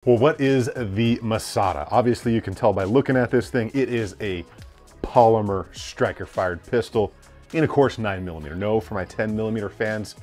Well, what is the Masada? Obviously, you can tell by looking at this thing, it is a polymer striker-fired pistol in, of course, 9mm. No, for my 10mm fans,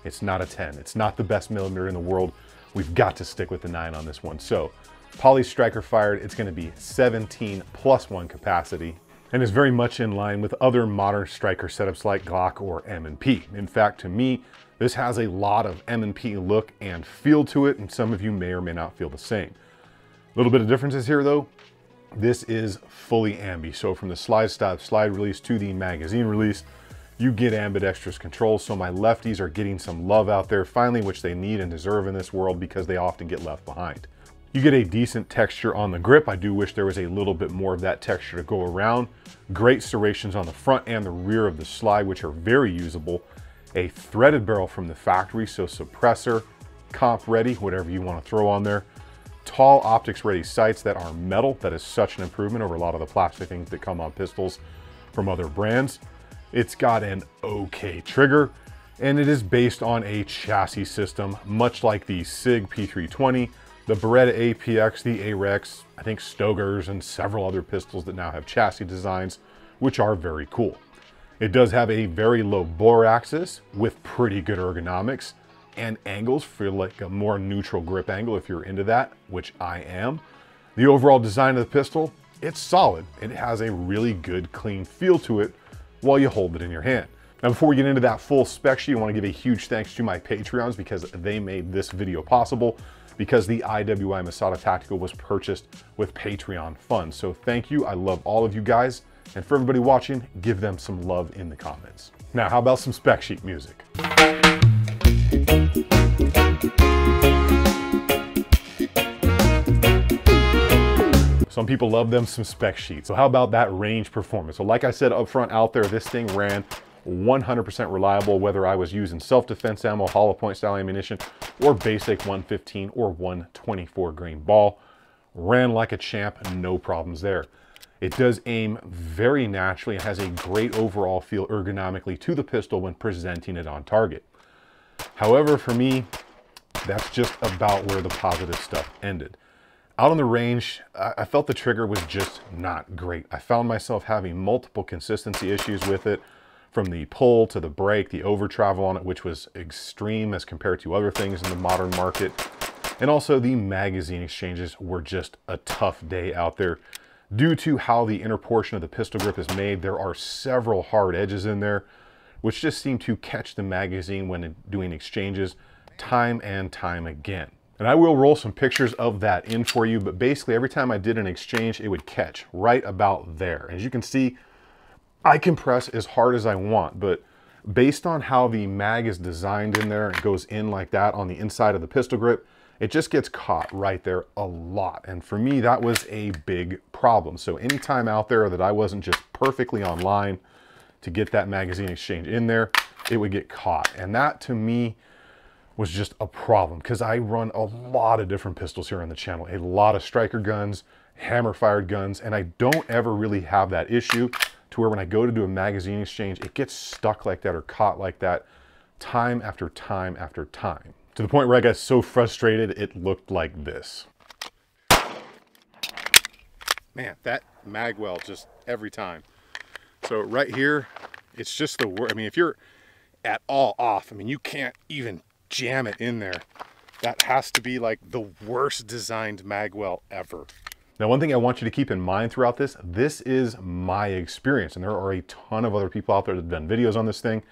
it's not a 10. It's not the best millimeter in the world. We've got to stick with the 9 on this one. So, poly striker-fired, it's going to be 17+1 capacity, and is very much in line with other modern striker setups like Glock or M&P. In fact, to me, this has a lot of M&P look and feel to it, and some of you may or may not feel the same. A little bit of differences here though. This is fully ambi, so from the slide stop, slide release to the magazine release, you get ambidextrous control, so my lefties are getting some love out there, finally, which they need and deserve in this world because they often get left behind. You get a decent texture on the grip. I do wish there was a little bit more of that texture to go around. Great serrations on the front and the rear of the slide, which are very usable. A threaded barrel from the factory, so suppressor, comp ready, whatever you want to throw on there. Tall optics ready sights that are metal. That is such an improvement over a lot of the plastic things that come on pistols from other brands. It's got an okay trigger, and it is based on a chassis system, much like the SIG P320, the Beretta APX, the AREX, I think Stogers, and several other pistols that now have chassis designs, which are very cool. It does have a very low bore axis with pretty good ergonomics, and angles feel like a more neutral grip angle if you're into that, which I am. The overall design of the pistol, it's solid. It has a really good, clean feel to it while you hold it in your hand. Now, before we get into that full spec sheet, I want to give a huge thanks to my Patreons because they made this video possible, because the IWI Masada Tactical was purchased with Patreon funds. So thank you. I love all of you guys. And for everybody watching, give them some love in the comments. Now, how about some spec sheet music? Some people love them some spec sheets. So how about that range performance? So like I said up front out there, this thing ran 100% reliable, whether I was using self-defense ammo, hollow point style ammunition, or basic 115 or 124 grain ball. Ran like a champ, no problems there. It does aim very naturally and has a great overall feel ergonomically to the pistol when presenting it on target. However, for me, that's just about where the positive stuff ended. Out on the range, I felt the trigger was just not great. I found myself having multiple consistency issues with it, from the pull to the brake, the over travel on it, which was extreme as compared to other things in the modern market. And also the magazine exchanges were just a tough day out there. Due to how the inner portion of the pistol grip is made, there are several hard edges in there, which just seem to catch the magazine when doing exchanges time and time again. And I will roll some pictures of that in for you, but basically every time I did an exchange, it would catch right about there. As you can see, I can press as hard as I want, but based on how the mag is designed in there, it goes in like that on the inside of the pistol grip, it just gets caught right there a lot. And for me, that was a big problem. So anytime out there that I wasn't just perfectly on line to get that magazine exchange in there, it would get caught. And that to me was just a problem because I run a lot of different pistols here on the channel, a lot of striker guns, hammer fired guns, and I don't ever really have that issue to where when I go to do a magazine exchange, it gets stuck like that or caught like that time after time after time. To the point where I got so frustrated, it looked like this. Man, that mag weld just every time. So right here, it's just the worst. I mean, if you're at all off, I mean, you can't even jam it in there. That has to be like the worst designed mag weld ever. Now, one thing I want you to keep in mind throughout this is my experience, and there are a ton of other people out there that have done videos on this thing.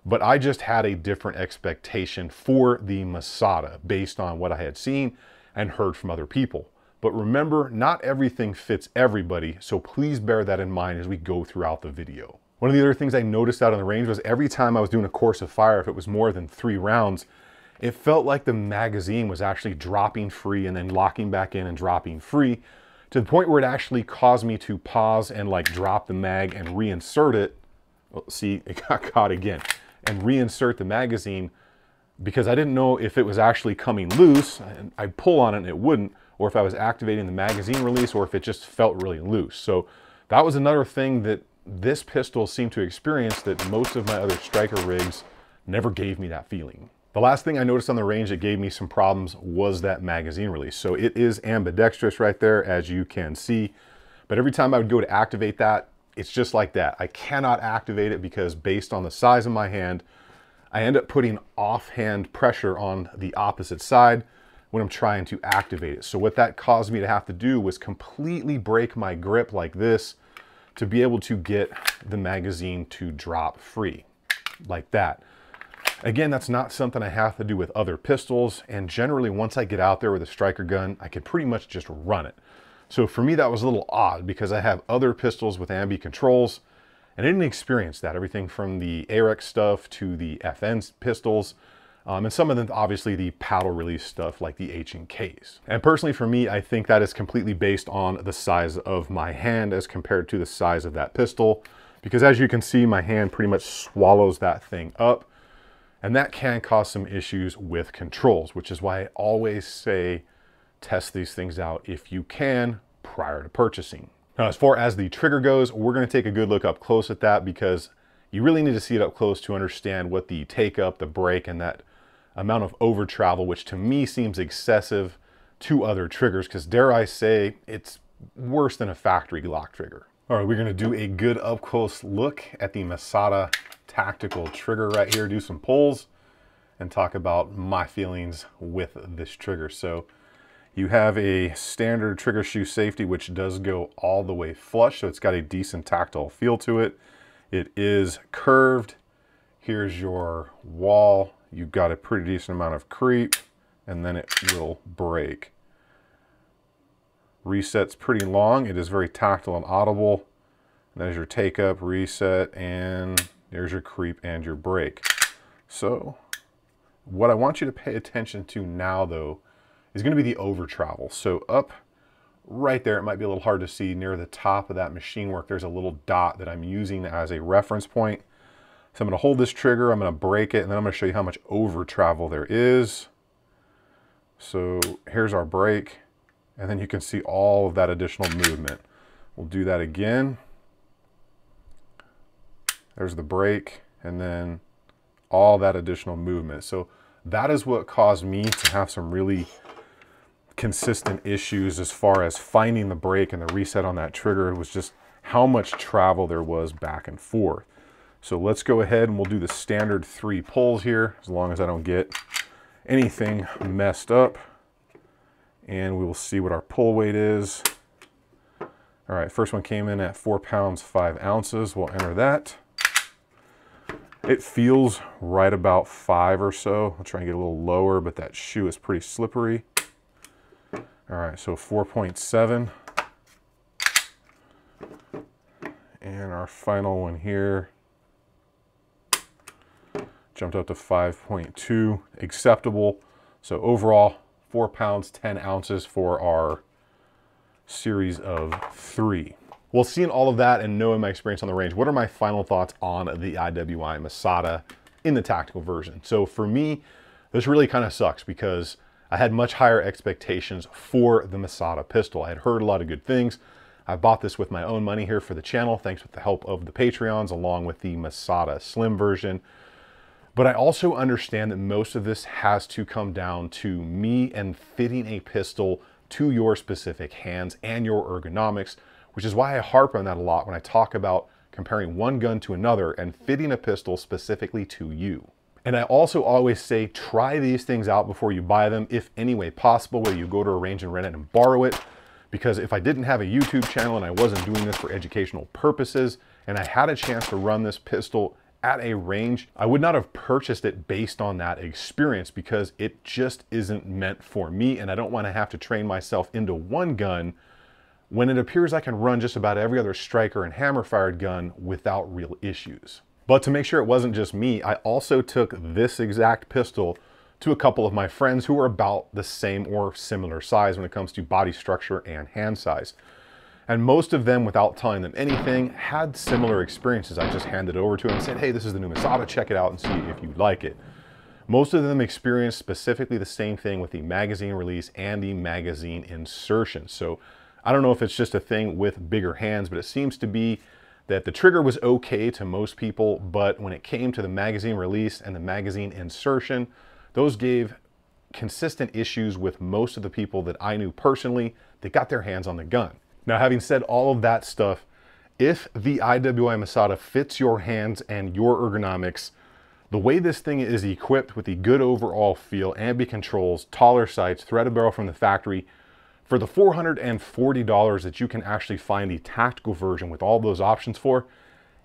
But I just had a different expectation for the Masada based on what I had seen and heard from other people. But remember, not everything fits everybody, so please bear that in mind as we go throughout the video. One of the other things I noticed out on the range was every time I was doing a course of fire, if it was more than 3 rounds, it felt like the magazine was actually dropping free and then locking back in and dropping free, to the point where it actually caused me to pause and like drop the mag and reinsert it. Well, see, it got caught again. And reinsert the magazine because I didn't know if it was actually coming loose and I'd pull on it and it wouldn't, or if I was activating the magazine release, or if it just felt really loose. So that was another thing that this pistol seemed to experience that most of my other striker rigs never gave me that feeling. The last thing I noticed on the range that gave me some problems was that magazine release. So it is ambidextrous right there, as you can see. But every time I would go to activate that, it's just like that. I cannot activate it because based on the size of my hand, I end up putting offhand pressure on the opposite side when I'm trying to activate it. So what that caused me to have to do was completely break my grip like this to be able to get the magazine to drop free, like that. Again, that's not something I have to do with other pistols, and generally once I get out there with a striker gun, I can pretty much just run it. So for me, that was a little odd because I have other pistols with ambi controls, and I didn't experience that. Everything from the AREX stuff to the FN pistols, and some of them, obviously, the paddle release stuff like the H&Ks. And personally, for me, I think that is completely based on the size of my hand as compared to the size of that pistol, because as you can see, my hand pretty much swallows that thing up. And that can cause some issues with controls, which is why I always say test these things out if you can prior to purchasing. Now, as far as the trigger goes, we're going to take a good look up close at that because you really need to see it up close to understand what the take up, the break, and that amount of over travel, which to me seems excessive to other triggers, because dare I say it's worse than a factory Glock trigger. All right, we're going to do a good up close look at the Masada Tactical trigger right here, do some pulls, and talk about my feelings with this trigger. So you have a standard trigger shoe safety, which does go all the way flush, so it's got a decent tactile feel to it. It is curved. Here's your wall. You've got a pretty decent amount of creep, and then it will break. Reset's pretty long. It is very tactile and audible. There's your take up, reset, and there's your creep and your break. So what I want you to pay attention to now, though, is going to be the over travel. So up right there, it might be a little hard to see, near the top of that machine work, there's a little dot that I'm using as a reference point. So I'm going to hold this trigger, I'm going to break it, and then I'm going to show you how much over travel there is. So here's our break, and then you can see all of that additional movement. We'll do that again. There's the break, and then all that additional movement. So that is what caused me to have some really consistent issues as far as finding the break and the reset on that trigger. It was just how much travel there was back and forth. So let's go ahead and we'll do the standard 3 pulls here, as long as I don't get anything messed up. And we will see what our pull weight is. All right, first one came in at 4 pounds 5 ounces. We'll enter that. It feels right about 5 or so. I'll try and get a little lower, but that shoe is pretty slippery. All right, so 4.7. And our final one here jumped up to 5.2, acceptable. So overall, 4 pounds 10 ounces for our series of 3. Well, seeing all of that and knowing my experience on the range, what are my final thoughts on the IWI Masada in the tactical version? So for me, this really kind of sucks because I had much higher expectations for the Masada pistol. I had heard a lot of good things. I bought this with my own money here for the channel, thanks with the help of the Patreons, along with the Masada Slim version. But I also understand that most of this has to come down to me and fitting a pistol to your specific hands and your ergonomics, which is why I harp on that a lot when I talk about comparing one gun to another and fitting a pistol specifically to you. And I also always say, try these things out before you buy them, if any way possible, whether you go to a range and rent it and borrow it. Because if I didn't have a YouTube channel and I wasn't doing this for educational purposes, and I had a chance to run this pistol at a range, I would not have purchased it based on that experience, because it just isn't meant for me, and I don't want to have to train myself into one gun when it appears I can run just about every other striker and hammer-fired gun without real issues. But to make sure it wasn't just me, I also took this exact pistol to a couple of my friends who were about the same or similar size when it comes to body structure and hand size. And most of them, without telling them anything, had similar experiences. I just handed it over to them and said, hey, this is the new Masada, check it out and see if you like it. Most of them experienced specifically the same thing with the magazine release and the magazine insertion. So I don't know if it's just a thing with bigger hands, but it seems to be that the trigger was okay to most people, but when it came to the magazine release and the magazine insertion, those gave consistent issues with most of the people that I knew personally that got their hands on the gun. Now, having said all of that stuff, if the IWI Masada fits your hands and your ergonomics, the way this thing is equipped with the good overall feel, ambi controls, taller sights, threaded barrel from the factory, for the $440 that you can actually find the tactical version with all those options for,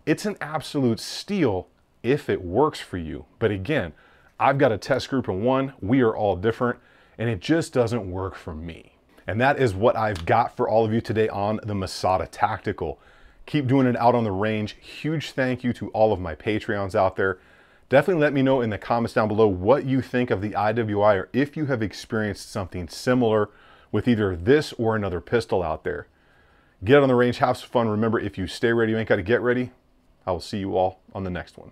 it's an absolute steal if it works for you. But again, I've got a test group of one, we are all different, and it just doesn't work for me. And that is what I've got for all of you today on the Masada Tactical. Keep doing it out on the range. Huge thank you to all of my Patreons out there. Definitely let me know in the comments down below what you think of the IWI, or if you have experienced something similar with either this or another pistol out there. Get out on the range, have some fun. Remember, if you stay ready, you ain't got to get ready. I will see you all on the next one.